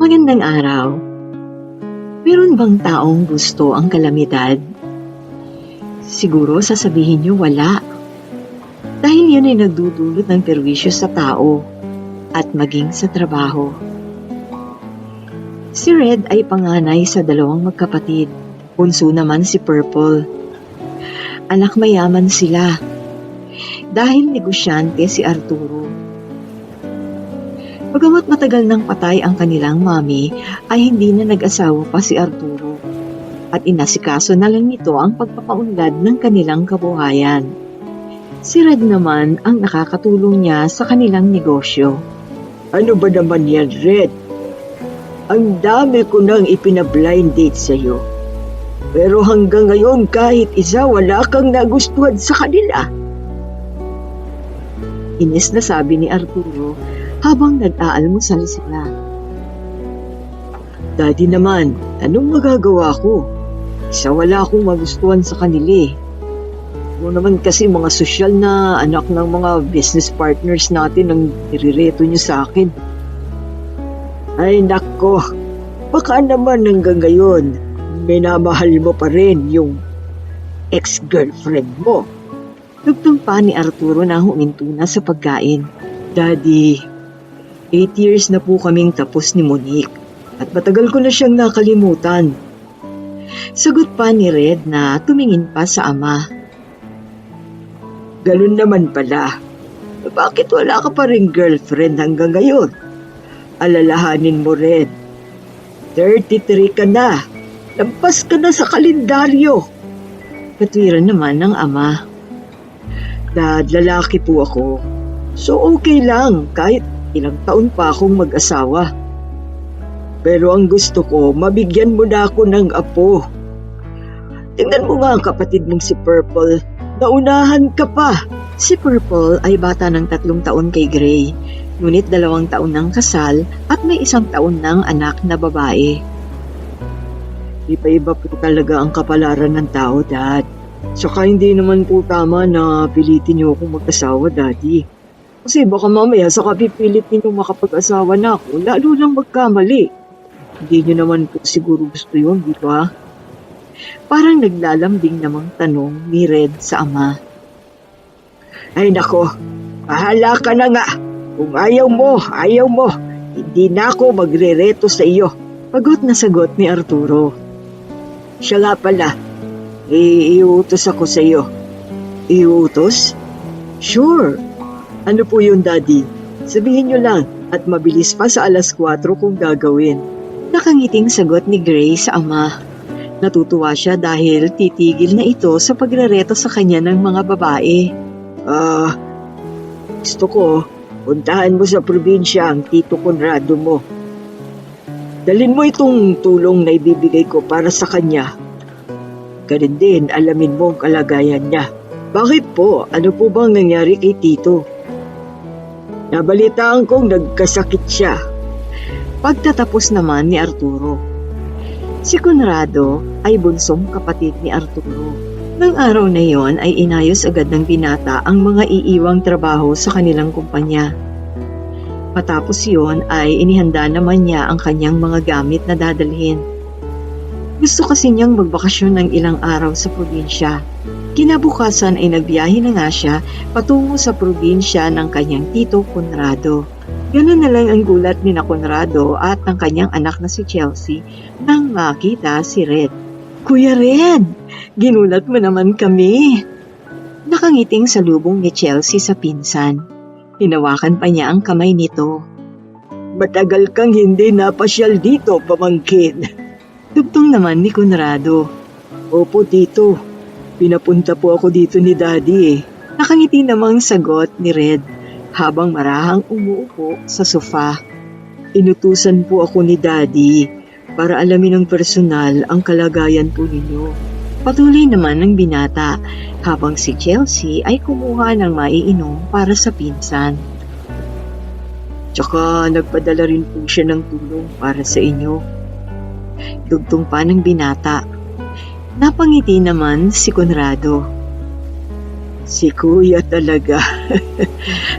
Magandang araw. Meron bang taong gusto ang kalamidad? Siguro sasabihin niyo wala. Dahil yun ay nagdudulot ng perwisyo sa tao at maging sa trabaho. Si Red ay panganay sa dalawang magkapatid. Bunso naman si Purple. Anak mayaman sila. Dahil negosyante si Arturo. Bagamat matagal nang patay ang kanilang mami, ay hindi na nag-asawa pa si Arturo. At inasikaso na lang nito ang pagpapaunlad ng kanilang kabuhayan. Si Red naman ang nakakatulong niya sa kanilang negosyo. Ano ba naman yan, Red? Ang dami ko nang ipina-blind date sa'yo. Pero hanggang ngayon kahit isa wala kang nagustuhan sa kanila. Inis na sabi ni Arturo habang nag-aalmusal sila. Daddy naman, anong magagawa ko? Isa wala akong magustuhan sa kanila eh. Mo naman kasi mga sosyal na anak ng mga business partners natin ang nirireto niyo sa akin. Ay nako, baka naman hanggang ngayon minamahal mo pa rin yung ex-girlfriend mo. Dugtong pa ni Arturo na huminto na sa pagkain. Daddy, 8 years na po kaming tapos ni Monique at matagal ko na siyang nakalimutan. Sagot pa ni Red na tumingin pa sa ama. Ganun naman pala. Bakit wala ka pa rin girlfriend hanggang ngayon? Alalahanin mo, Red. 33 ka na. Lampas ka na sa kalendaryo. Katwiran naman ng ama. Dad, lalaki po ako. So okay lang kahit ilang taon pa akong mag-asawa. Pero ang gusto ko, mabigyan mo na ako ng apo. Tingnan mo nga ang kapatid mong si Purple. Naunahan ka pa. Si Purple ay bata ng 3 taon kay Gray, ngunit 2 taon ng kasal at may 1 taon ng anak na babae. Iba-iba po talaga ang kapalaran ng tao, Dad. Saka hindi naman po tama na pilitin niyo akong mag-asawa, Daddy. Kasi baka mamaya sa kapipilit ninyo makapag-asawa na ako, lalo lang magkamali. Hindi niyo naman po siguro gusto yun, di ba? Parang naglalambing namang tanong ni Red sa ama. Ay nako, bahala ka na nga. Kung ayaw mo, ayaw mo. Hindi na ako magre-reto sa iyo. Pagod na sagot ni Arturo. Siya nga pala, iuutos ako sa iyo. Iuutos? Sure. Ano po yun, Daddy? Sabihin niyo lang at mabilis pa sa 4:00 kung gagawin. Nakangiting sagot ni Gray sa ama. Natutuwa siya dahil titigil na ito sa pagrereto sa kanya ng mga babae. Gusto ko, puntahan mo sa probinsya ang Tito Conrado mo. Dalhin mo itong tulong na ibibigay ko para sa kanya. Ganun din, alamin mo ang kalagayan niya. Bakit po? Ano po bang nangyari kay Tito? Nabalitaan kong nagkasakit siya. Pagtatapos naman ni Arturo. Si Conrado ay bunsong kapatid ni Arturo. Nang araw na yon ay inayos agad ng binata ang mga iiwang trabaho sa kanilang kumpanya. Matapos yon ay inihanda naman niya ang kanyang mga gamit na dadalhin. Gusto kasi niyang magbakasyon ng ilang araw sa probinsya. Kinabukasan ay nagbiyahe na nga siya patungo sa probinsya ng kanyang tito Conrado. Ganun na lang ang gulat ni na Conrado at ng kanyang anak na si Chelsea nang makita si Red. Kuya Red, ginulat mo naman kami. Nakangiting salubong ni Chelsea sa pinsan. Hinawakan pa niya ang kamay nito. Matagal kang hindi napasyal dito, pamangkin. Dugtong naman ni Conrado. Opo, Tito. Pinapunta po ako dito ni Daddy eh. Nakangiti namang sagot ni Red habang marahang umuupo sa sofa. Inutusan po ako ni Daddy para alamin ng personal ang kalagayan po ninyo. Patuloy naman ng binata habang si Chelsea ay kumuha ng maiinom para sa pinsan. Tsaka nagpadala rin po siya ng tulong para sa inyo. Dugtong pa ng binata. Napangiti naman si Conrado. Si Kuya talaga.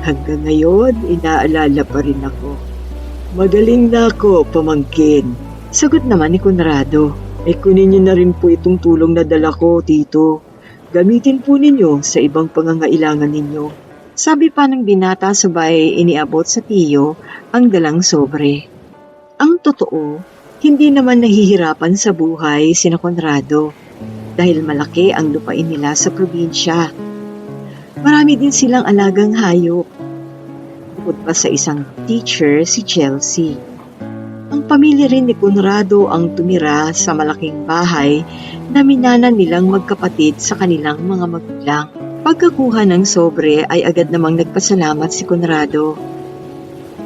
Hanggang ngayon, inaalala pa rin ako. Magaling na ako, pamangkin. Sagot naman ni Conrado. Kunin niyo na rin po itong tulong na dala ko, tito. Gamitin po ninyo sa ibang pangangailangan ninyo. Sabi pa ng binata sabay iniabot sa tiyo ang dalang sobre. Ang totoo, hindi naman nahihirapan sa buhay sina Conrado dahil malaki ang lupain nila sa probinsya. Marami din silang alagang hayop. Bukod pa sa isang teacher si Chelsea. Ang pamilya rin ni Conrado ang tumira sa malaking bahay na minana nilang magkapatid sa kanilang mga magulang. Pagkakuha ng sobre ay agad namang nagpasalamat si Conrado.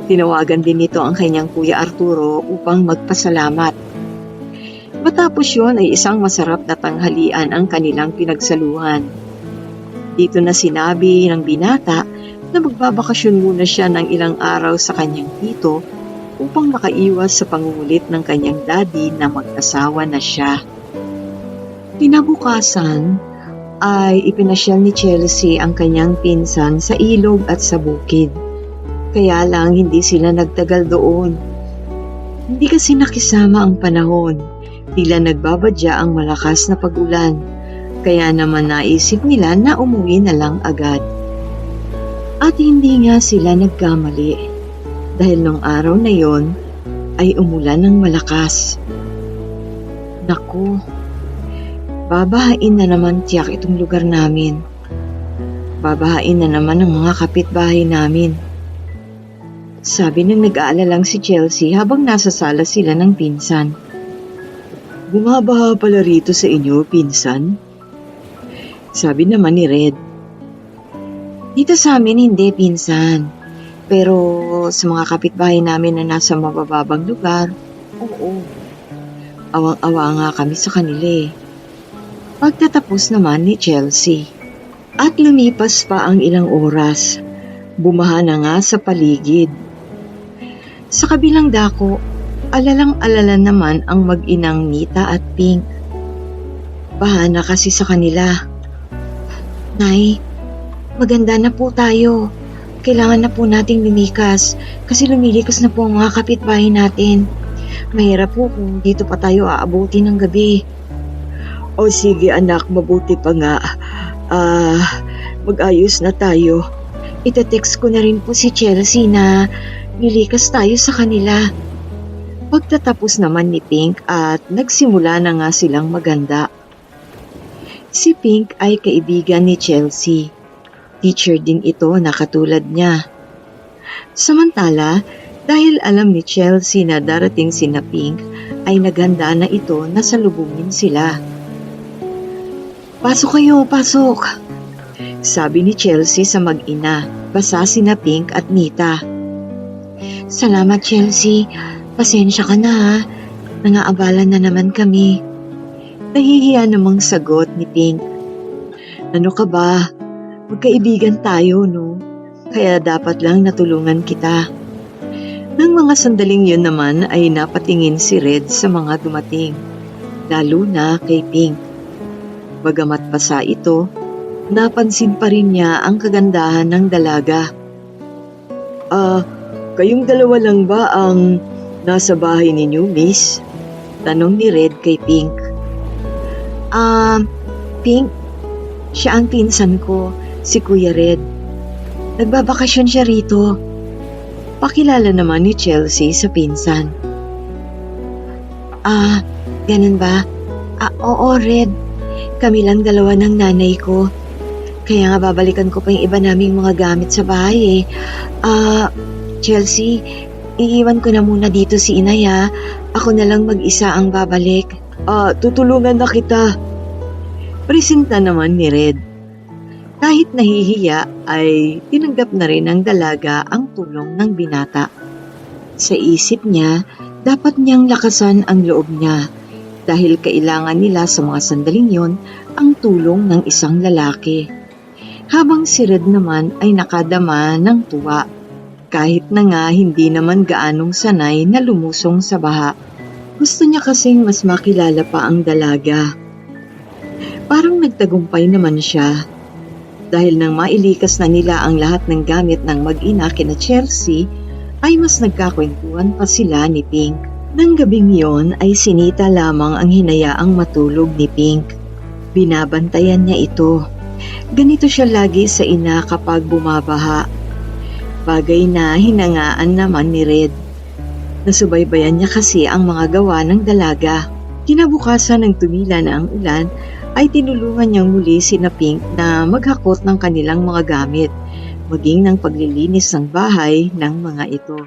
Tinawagan din nito ang kanyang kuya Arturo upang magpasalamat. Matapos yon ay isang masarap na tanghalian ang kanilang pinagsaluhan. Dito na sinabi ng binata na magbabakasyon muna siya ng ilang araw sa kanyang tito upang makaiwas sa pangungulit ng kanyang daddy na mag-asawa na siya. Kinabukasan ay ipinasyal ni Chelsea ang kanyang pinsan sa ilog at sa bukid. Kaya lang hindi sila nagtagal doon. Hindi kasi nakisama ang panahon. Tila nagbabadya ang malakas na pag-ulan. Kaya naman naisip nila na umuwi na lang agad. At hindi nga sila nagkamali. Dahil nung araw na yon ay umulan ng malakas. Naku, babahain na naman tiyak itong lugar namin. Babahain na naman ang mga kapitbahay namin. Sabi ng nag-aalalang si Chelsea habang nasa sala sila ng pinsan. Bumabaha pala rito sa inyo, pinsan? Sabi naman ni Red. Dito sa amin hindi, pinsan. Pero sa mga kapitbahay namin na nasa mabababang lugar, oo. Awang-awa nga kami sa kanila eh. Pagtatapos naman ni Chelsea. At lumipas pa ang ilang oras. Bumaha na nga sa paligid. Sa kabilang dako, alalang-alala naman ang mag-inang Nita at Pink. Baha na kasi sa kanila. Nay, maganda na po tayo. Kailangan na po nating lumikas kasi lumilikas na po ang mga kapitbahay natin. Mahirap po kung dito pa tayo aabuti ng gabi. O sige anak, mabuti pa nga. Mag-ayos na tayo. Ite-text ko na rin po si Chelsea na nilikas tayo sa kanila. Pagtatapos naman ni Pink at nagsimula na nga silang maganda. Si Pink ay kaibigan ni Chelsea. Teacher din ito na katulad niya. Samantala, dahil alam ni Chelsea na darating sina Pink, ay naghanda na ito na salubungin sila. Pasok kayo, pasok! Sabi ni Chelsea sa mag-ina, basa sina Pink at Nita. Salamat Chelsea, pasensya ka na ha, nangaabala na naman kami. Nahihiya namang sagot ni Pink. Ano ka ba? Magkaibigan tayo, no? Kaya dapat lang natulungan kita. Nang mga sandaling yun naman ay napatingin si Red sa mga dumating, lalo na kay Pink. Bagamat basa ito, napansin pa rin niya ang kagandahan ng dalaga. Kayong dalawa lang ba ang nasa bahay ninyo, miss? Tanong ni Red kay Pink. Pink, siya ang pinsan ko, si Kuya Red. Nagbabakasyon siya rito. Pakilala naman ni Chelsea sa pinsan. Ganun ba? Oo, Red. Kami lang dalawa ng nanay ko. Kaya nga babalikan ko pa yung iba naming mga gamit sa bahay eh. Chelsea, iiwan ko na muna dito si Inay ha. Ako na lang mag-isa ang babalik. Tutulungan na kita. Presenta naman ni Red. Kahit nahihiya ay tinanggap na rin ng dalaga ang tulong ng binata. Sa isip niya, dapat niyang lakasan ang loob niya dahil kailangan nila sa mga sandaling yon ang tulong ng isang lalaki. Habang si Red naman ay nakadama ng tuwa kahit na nga hindi naman gaanong sanay na lumusong sa baha. Gusto niya kasing mas makilala pa ang dalaga. Parang nagtagumpay naman siya. Dahil nang mailikas na nila ang lahat ng gamit ng mag-ina kina Chelsea, ay mas nagkakwentuhan pa sila ni Pink. Nang gabing yon ay sinita lamang ang hinayaang matulog ni Pink. Binabantayan niya ito. Ganito siya lagi sa ina kapag bumabaha. Bagay na hinangaan naman ni Red. Nasubaybayan niya kasi ang mga gawa ng dalaga. Kinabukasan ng tumila na ang ulan, ay tinulungan niyang muli sina Pink na maghakot ng kanilang mga gamit, maging ng paglilinis ng bahay ng mga ito.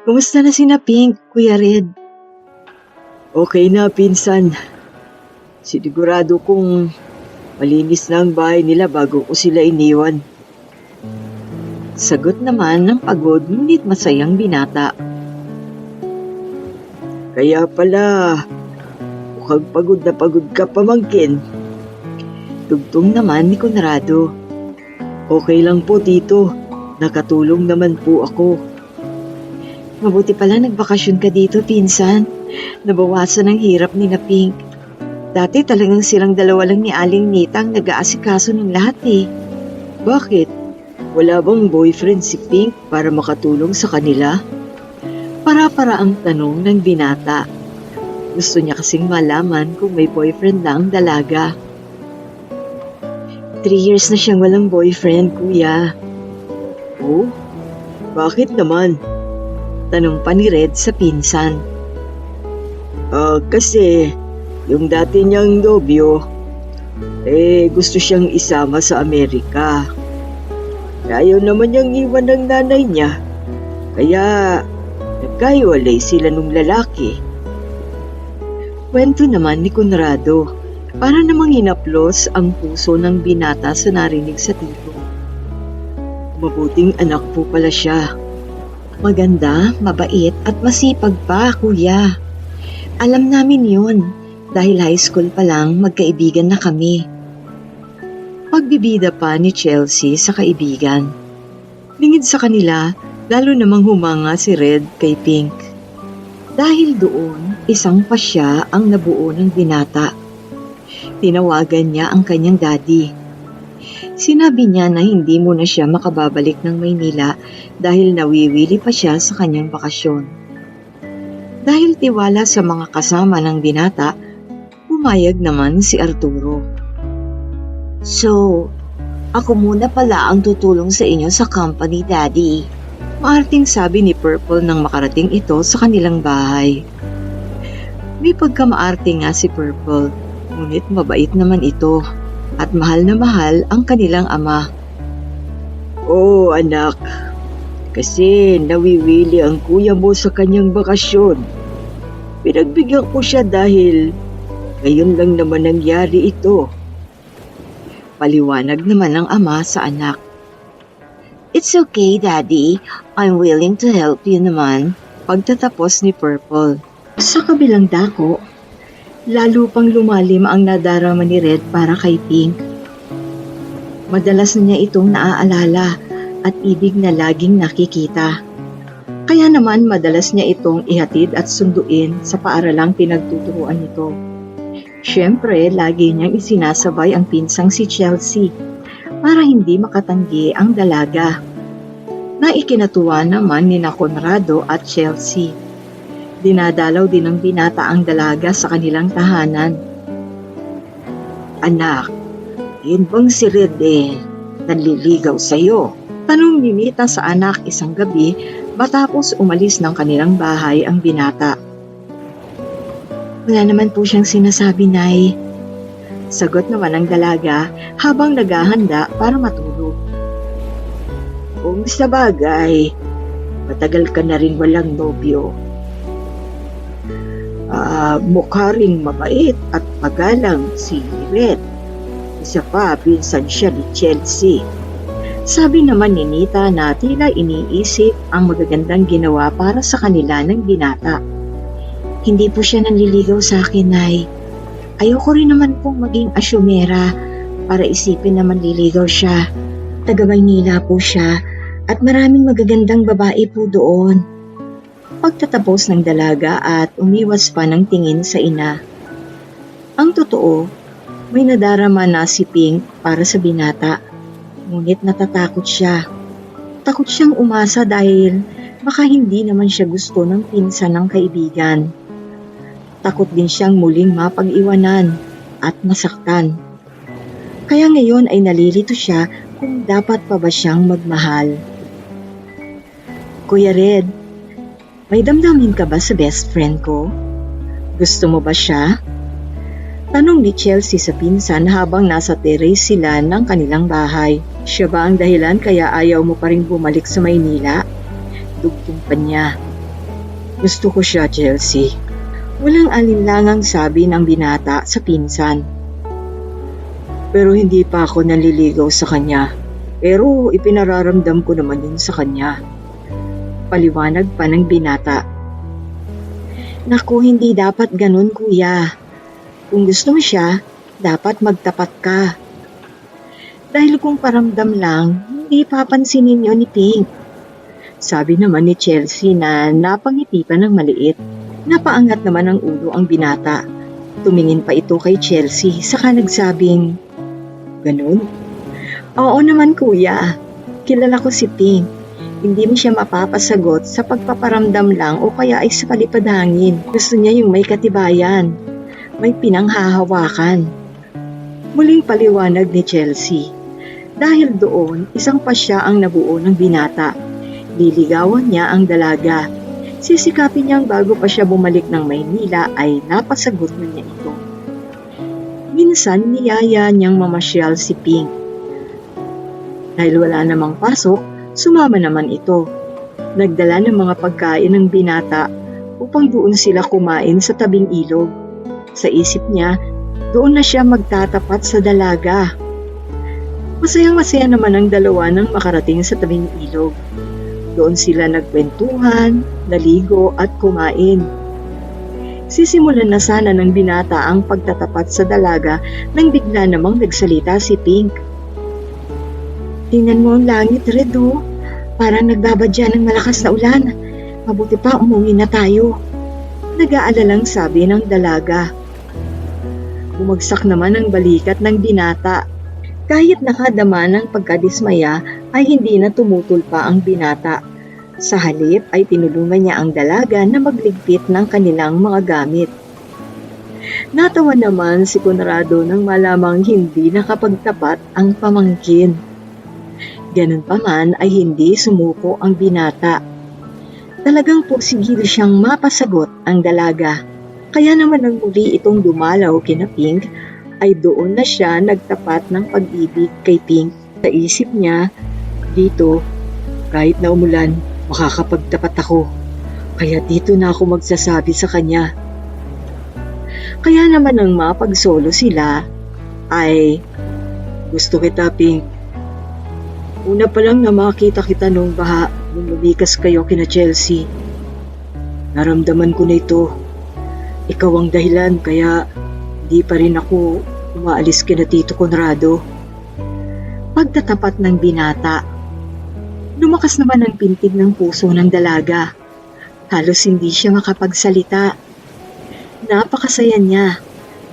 Kumusta na sina Pink, Kuya Red? Okay na, pinsan. Sinigurado kong malinis na ang bahay nila bago ko sila iniwan. Sagot naman ng pagod ngunit masayang binata. Kaya pala, mukhang pagod ka, pamangkin. Tugtong naman ni Conrado. Okay lang po, tito. Nakatulong naman po ako. Mabuti pala nagbakasyon ka dito, pinsan. Nabawasan ang hirap ni na Pink. Dati talagang silang dalawa lang ni Aling Nita ang nag-aasikaso ng lahat eh. Bakit? Wala bang boyfriend si Pink para makatulong sa kanila? Para-para ang tanong ng binata. Gusto niya kasing malaman kung may boyfriend na ang dalaga. 3 years na siyang walang boyfriend, kuya. Oh? Bakit naman? Tanong pa ni Red sa pinsan. Kasi yung dati niyang nobyo, gusto siyang isama sa Amerika. Ayaw naman niyang iwan ng nanay niya. Kaya nagkahiwalay sila nung lalaki. Kwento naman ni Conrado, para namang hinaplos ang puso ng binata sa narinig sa tito. Mabuting anak po pala siya. Maganda, mabait at masipag pa, kuya. Alam namin yun, dahil high school pa lang magkaibigan na kami. Pagbibida pa ni Chelsea sa kaibigan. Lingid sa kanila, lalo namang humanga si Red kay Pink. Dahil doon, isang pasya ang nabuo ng binata. Tinawagan niya ang kanyang daddy. Sinabi niya na hindi muna siya makababalik ng Maynila dahil nawiwili pa siya sa kanyang bakasyon. Dahil tiwala sa mga kasama ng binata, pumayag naman si Arturo. So, ako muna pala ang tutulong sa inyo sa company, Daddy. Maarting sabi ni Purple nang makarating ito sa kanilang bahay. May pagkamaarte nga si Purple, ngunit mabait naman ito at mahal na mahal ang kanilang ama. Oh, anak. Kasi nawiwili ang kuya mo sa kanyang bakasyon. Pinagbigyan ko siya dahil ngayon lang naman nangyari ito. Paliwanag naman ng ama sa anak. It's okay, Daddy. I'm willing to help you naman. Pagtatapos ni Purple. Sa kabilang dako, lalo pang lumalim ang nadarama ni Red para kay Pink. Madalas na niya itong naaalala at ibig na laging nakikita. Kaya naman madalas niya itong ihatid at sunduin sa paaralang pinagtuturuan nito. Siyempre, lagi niyang isinasabay ang pinsang si Chelsea para hindi makatanggi ang dalaga. Naikinatuwa naman ni na Conrado at Chelsea. Dinadalaw din ng binata ang dalaga sa kanilang tahanan. Anak, yun bang si Red nanliligaw sa'yo? Tanong ni Mita sa anak isang gabi matapos umalis ng kanilang bahay ang binata. Wala naman po siyang sinasabi, Nay. Sagot naman ng dalaga habang naghahanda para matulog. Kung sa bagay, matagal ka na rin walang nobyo. Mukha ring mabait at magalang si Red. Isa pa, pinsan siya ni Chelsea. Sabi naman ni Nita na tila iniisip ang magagandang ginawa para sa kanila ng binata. Hindi po siya nanliligaw sa akin, Nay. Ayoko rin naman pong maging asyumera para isipin na manliligaw siya. Taga Maynila po siya at maraming magagandang babae po doon. Pagtatapos ng dalaga at umiwas pa ng tingin sa ina. Ang totoo, may nadarama na si Pink para sa binata. Ngunit natatakot siya. Takot siyang umasa dahil Baka hindi naman siya gusto ng pinsan ng kaibigan. Takot din siyang muling mapag-iwanan at masaktan. Kaya ngayon ay nalilito siya kung dapat pa ba siyang magmahal. Kuya Red, may damdamin ka ba sa best friend ko? Gusto mo ba siya? Tanong ni Chelsea sa pinsan habang nasa terrace sila ng kanilang bahay. Siya ba ang dahilan kaya ayaw mo pa rin bumalik sa Maynila? Dugtong pa niya. Gusto ko siya, Chelsea. Walang alinlangang sabi ng binata sa pinsan. Pero hindi pa ako naliligaw sa kanya. Pero ipinararamdam ko naman yun sa kanya. Paliwanag pa ng binata. Naku, hindi dapat ganun, kuya. Kung gusto mo siya, dapat magtapat ka. Dahil kung paramdam lang, hindi papansinin niyo ni Pink. Sabi naman ni Chelsea na napangiti pa ng maliit. Napaangat naman ang ulo ang binata. Tumingin pa ito kay Chelsea, saka nagsabing, ganun? Oo naman kuya, kilala ko si Pink. Hindi mo siya mapapasagot sa pagpaparamdam lang o kaya ay sa palipad hangin. Gusto niya yung may katibayan, may pinanghahawakan. Muling paliwanag ni Chelsea. Dahil doon, isang pasya ang nabuo ng binata. Liligawan niya ang dalaga. Sisikapin niyang bago pa siya bumalik ng Maynila ay napasagot na niya ito. Minsan niyaya niyang mamasyal si Pink. Dahil wala namang pasok, sumama naman ito. Nagdala ng mga pagkain ng binata upang doon sila kumain sa tabing ilog. Sa isip niya, doon na siya magtatapat sa dalaga. Masayang-masaya naman ang dalawa nang makarating sa tabing ilog. Doon sila nagkwentuhan, naligo at kumain. Sisimulan na sana ng binata ang pagtatapat sa dalaga nang bigla namang nagsalita si Pink. Tingnan mo ang langit, Red, oh. Parang nagbabadya ng malakas na ulan. Mabuti pa umuwi na tayo. Nag-aalalang sabi ng dalaga. Bumagsak naman ang balikat ng binata. Kahit nakadama ng pagkadismaya ay hindi na tumutol pa ang binata. Sa halip ay tinulungan niya ang dalaga na magligpit ng kanilang mga gamit. Natawa naman si Conrado nang malamang hindi nakapagtapat ang pamangkin. Ganun pa man ay hindi sumuko ang binata. Talagang pursigil siyang mapasagot ang dalaga. Kaya naman nang muli itong dumalaw kina Pink, ay doon na siya nagtapat ng pag-ibig kay Pink. Sa isip niya, dito, kahit na umulan, makakapagtapat ako. Kaya dito na ako magsasabi sa kanya. Kaya naman nang mapagsolo sila, ay gusto kita, Pink. Una pa lang na makita kita nung baha nung lumikas kayo kina Chelsea. Naramdaman ko na ito. Ikaw ang dahilan kaya di pa rin ako umaalis kina Tito Conrado. Pagtatapat ng binata, lumakas naman ang pintig ng puso ng dalaga. Halos hindi siya makapagsalita. Napakasaya niya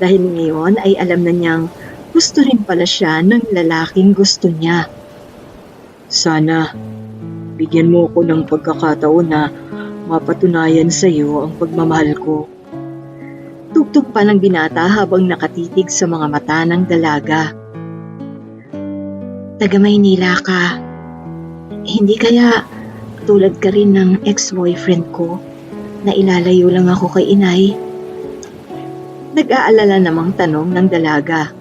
dahil ngayon ay alam na niyang gusto rin pala siya ng lalaking gusto niya. Sana bigyan mo ko ng pagkakataon na mapatunayan sa iyo ang pagmamahal ko. Tugtog pa ng binata habang nakatitig sa mga mata ng dalaga. Taga Maynila ka. Hindi kaya tulad ka rin ng ex-boyfriend ko na ilalayo lang ako kay inay? Nag-aalala namang tanong ng dalaga.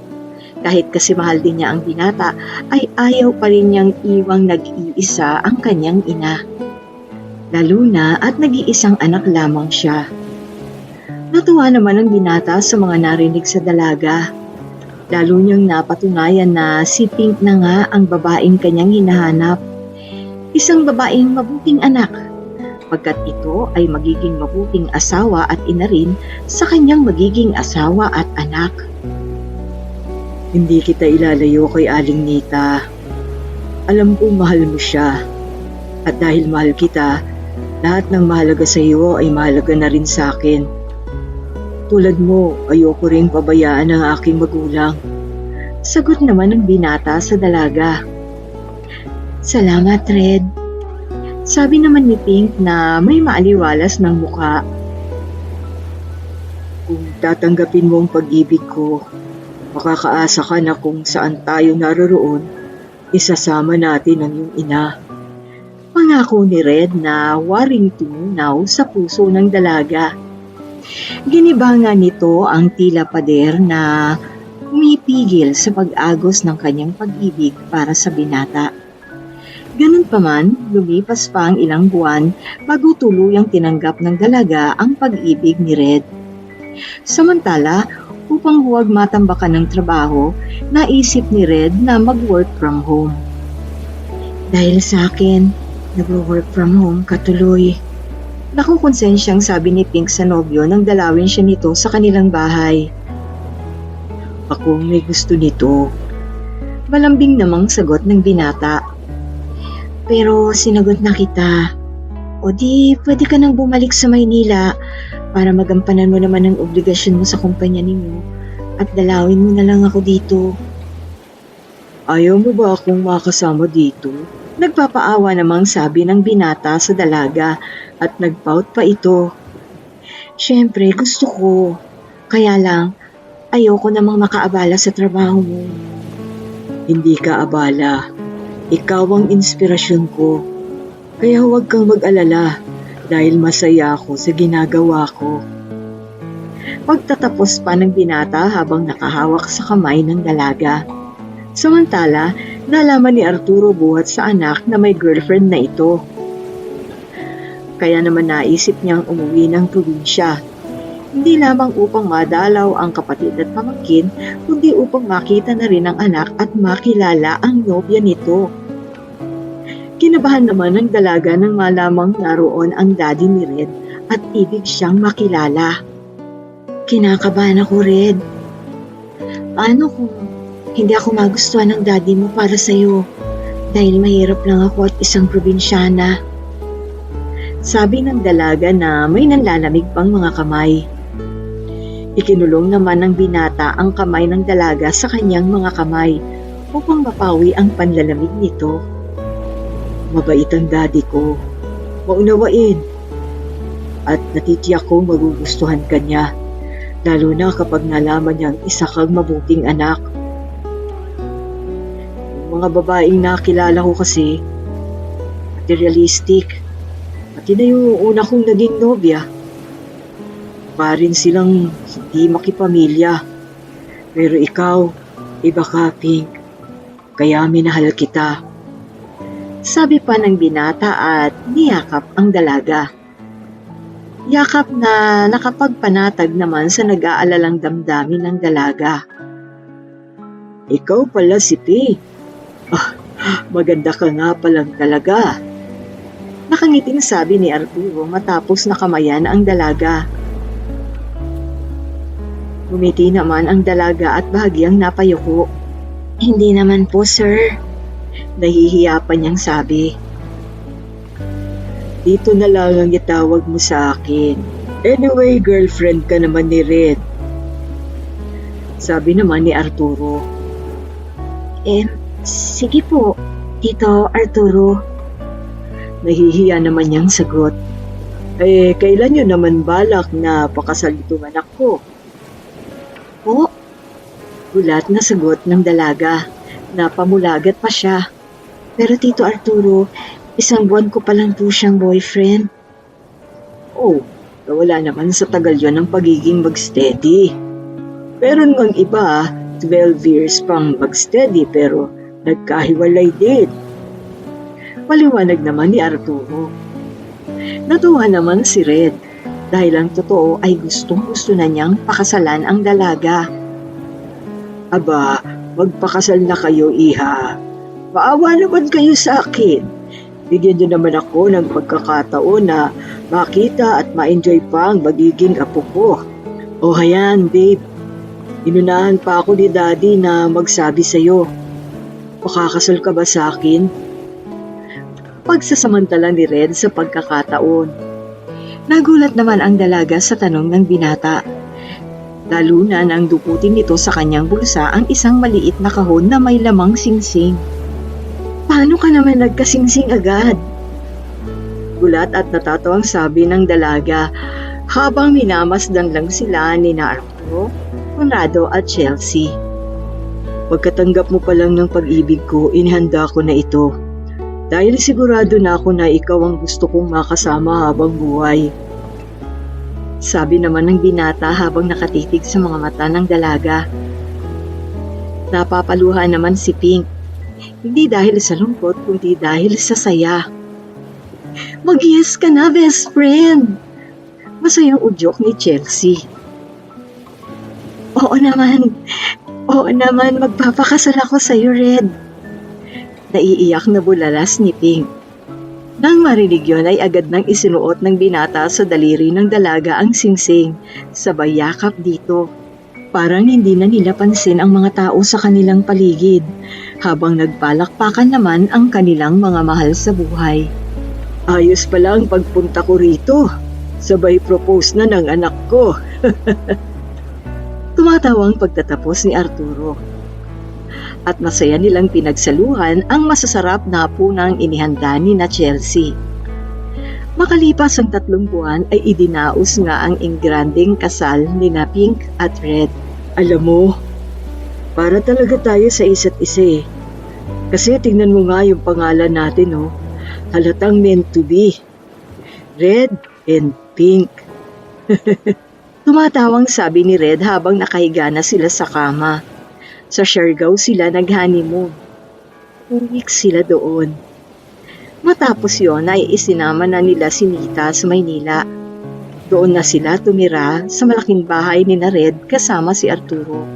Kahit kasi mahal din niya ang binata, ay ayaw pa rin niyang iwang nag-iisa ang kanyang ina. Lalo na at nag-iisang anak lamang siya. Natuwa naman ang binata sa mga narinig sa dalaga. Lalo niyang napatunayan na si Pink na nga ang babaeng kanyang hinahanap. Isang babaeng mabuting anak, pagkat ito ay magiging mabuting asawa at ina rin sa kanyang magiging asawa at anak. Hindi kita ilalayo kay Aling Nita. Alam kong mahal mo siya. At dahil mahal kita, lahat ng mahalaga sa iyo ay mahalaga na rin sa akin. Tulad mo, ayoko ring pabayaan ang aking magulang. Sagot naman ng binata sa dalaga. Salamat, Red. Sabi naman ni Pink na may maaliwalas ng mukha. Kung tatanggapin mo ang pag-ibig ko, makakaasa ka na kung saan tayo naroroon, isasama natin ang iyong ina. Pangako ni Red na waring tumunaw sa puso ng dalaga. Ginibangan nito ang tila pader na pumipigil sa pag-agos ng kanyang pag-ibig para sa binata. Ganun pa man, lumipas pa ang ilang buwan bago tuluyang tinanggap ng dalaga ang pag-ibig ni Red. Samantala, upang huwag matambakan ng trabaho, naisip ni Red na mag-work from home. Dahil sa akin, nag-work from home katuloy. Nakukonsensyang sabi ni Pink sa nobyo nang dalawin siya nito sa kanilang bahay. Ako may gusto nito. Malambing namang sagot ng binata. Pero sinagot na kita. O di, pwede ka nang bumalik sa Maynila para magampanan mo naman ang obligasyon mo sa kumpanya ninyo at dalawin mo na lang ako dito. Ayaw mo ba akong makasama dito? Nagpapaawa namang sabi ng binata sa dalaga at nagpout pa ito. Siyempre, gusto ko. Kaya lang, ayoko namang makaabala sa trabaho mo. Hindi ka abala. Ikaw ang inspirasyon ko. Kaya huwag kang mag-alala dahil masaya ako sa ginagawa ko. Pagtatapos pa ng binata habang nakahawak sa kamay ng dalaga. Samantala, nalaman ni Arturo buhat sa anak na may girlfriend na ito. Kaya naman naisip niyang umuwi ng probinsya. Hindi lamang upang madalaw ang kapatid at pamangkin, kundi upang makita na rin ang anak at makilala ang nobya nito. Kinabahan naman ng dalaga nang malamang naroon ang daddy ni Red at ibig siyang makilala. Kinakabahan ako, Red. Paano kung hindi ako magustuhan ng daddy mo para sa'yo? Dahil mahirap lang ako at isang probinsyana. Sabi ng dalaga na may nanlalamig pang mga kamay. Ikinulong naman ng binata ang kamay ng dalaga sa kanyang mga kamay upang mapawi ang panlalamig nito. Mabait ang daddy ko. Maunawain. At natitiyak kong magugustuhan ka niya, lalo na kapag nalaman niyang isa kang mabuting anak. Yung mga babaeng nakilala ko kasi, materialistic. Pati na yung una kong naging nobya. Parin silang hindi makipamilya. Pero ikaw, iba ka, Pink. Kaya minahal kita. Sabi pa ng binata at niyakap ang dalaga. Yakap na nakapagpanatag naman sa nag-aalalang damdamin ng dalaga. Ikaw pala si Pink. Maganda ka nga palang talaga. Nakangiting sabi ni Arturo matapos nakamayan ang dalaga. Ngumiti naman ang dalaga at bahagyang napayuko. Hindi naman po, sir. Nahihiya pa niyang sabi. Dito na lang ang itawag mo sa akin. Anyway, girlfriend ka naman ni Red. Sabi naman ni Arturo. Sige po, Tito Arturo. Nahihiya naman niyang sagot. Kailan niyo naman balak na pakasal itong anak ko? Po? Gulat na sagot ng dalaga. Napamulagat pa siya. Pero Tito Arturo, isang buwan ko pa lang po siyang boyfriend. Oh, wala naman sa tagal yon ng pagiging mag-steady. Meron ngang iba, 12 years pang mag-steady pero nagkahiwalay din. Paliwanag naman ni Arturo. Natuwa naman si Red dahil ang totoo ay gustong-gusto na niyang pakasalan ang dalaga. Aba, magpakasal na kayo, iha. Maawa naman kayo sa akin. Bigyan niyo naman ako ng pagkakataon na makita at ma-enjoy pa ang magiging apo ko. O hayan, babe. Inunahan pa ako ni Daddy na magsabi sa'yo. Makakasal ka ba sa akin? Pagsasamantala ni Red sa pagkakataon. Nagulat naman ang dalaga sa tanong ng binata. Lalo na nang duputin nito sa kanyang bulsa ang isang maliit na kahon na may lamang singsing. Paano ka naman nagkasingsing agad? Gulat at natatawang sabi ng dalaga habang minamasdan lang sila ni Arturo, Conrado at Chelsea. Pagkatanggap mo pa lang ng pag-ibig ko, inihanda ko na ito. Dahil sigurado na ako na ikaw ang gusto kong makasama habang buhay. Sabi naman ng binata habang nakatitig sa mga mata ng dalaga. Napapaluha naman si Pink. Hindi dahil sa lungkot, kundi dahil sa saya. Mag-yes ka na, best friend! Masayang udyok ni Chelsea. Oo naman, magpapakasal ako sa'yo, Red. Naiiyak na bulalas ni Pink. Nang marinig yun ay agad nang isinuot ng binata sa daliri ng dalaga ang singsing, sabay yakap dito. Parang hindi na nila pansin ang mga tao sa kanilang paligid, habang nagpalakpakan naman ang kanilang mga mahal sa buhay. Ayos pala ang pagpunta ko rito. Sabay propose na ng anak ko. Tumatawang pagtatapos ni Arturo. At masaya nilang pinagsaluhan ang masasarap na punang inihanda ni na Chelsea. Makalipas ang 3 buwan ay idinaos nga ang ingranding kasal ni na Pink at Red. Alam mo, para talaga tayo sa isa't isa eh. Kasi tingnan mo nga yung pangalan natin oh. Halatang meant to be. Red and Pink. Tumatawang sabi ni Red habang nakahiga na sila sa kama. Sa Siargao sila nag-honeymoon. 2 weeks sila doon. Matapos yon ay isinama na nila si Nita sa Maynila. Doon na sila tumira sa malaking bahay ni na Red kasama si Arturo.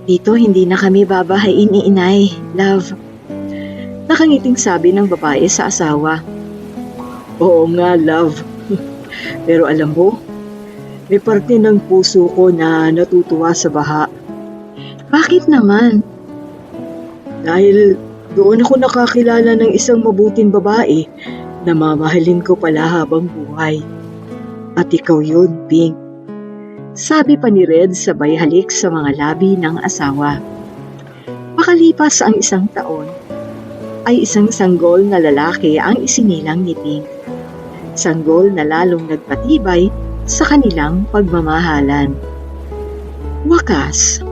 Dito hindi na kami babahain ni Inay, love. Nakangiting sabi ng babae sa asawa. Oo nga, love. Pero alam mo, may parte ng puso ko na natutuwa sa baha. Bakit naman? Dahil doon ako nakakilala ng isang mabuting babae na mamahalin ko pala habang buhay. At ikaw yun, Pink. Sabi pa ni Red sabay halik sa mga labi ng asawa. Makalipas ang 1 taon, ay isang sanggol na lalaki ang isinilang ni Pink. Sanggol na lalong nagpatibay sa kanilang pagmamahalan. Wakas.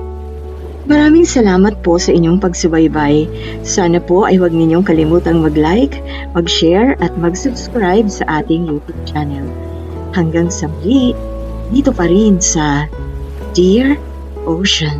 Maraming salamat po sa inyong pagsubaybay. Sana po ay huwag ninyong kalimutang mag-like, mag-share at mag-subscribe sa ating YouTube channel. Hanggang sa muli, dito pa rin sa Dear Ocean.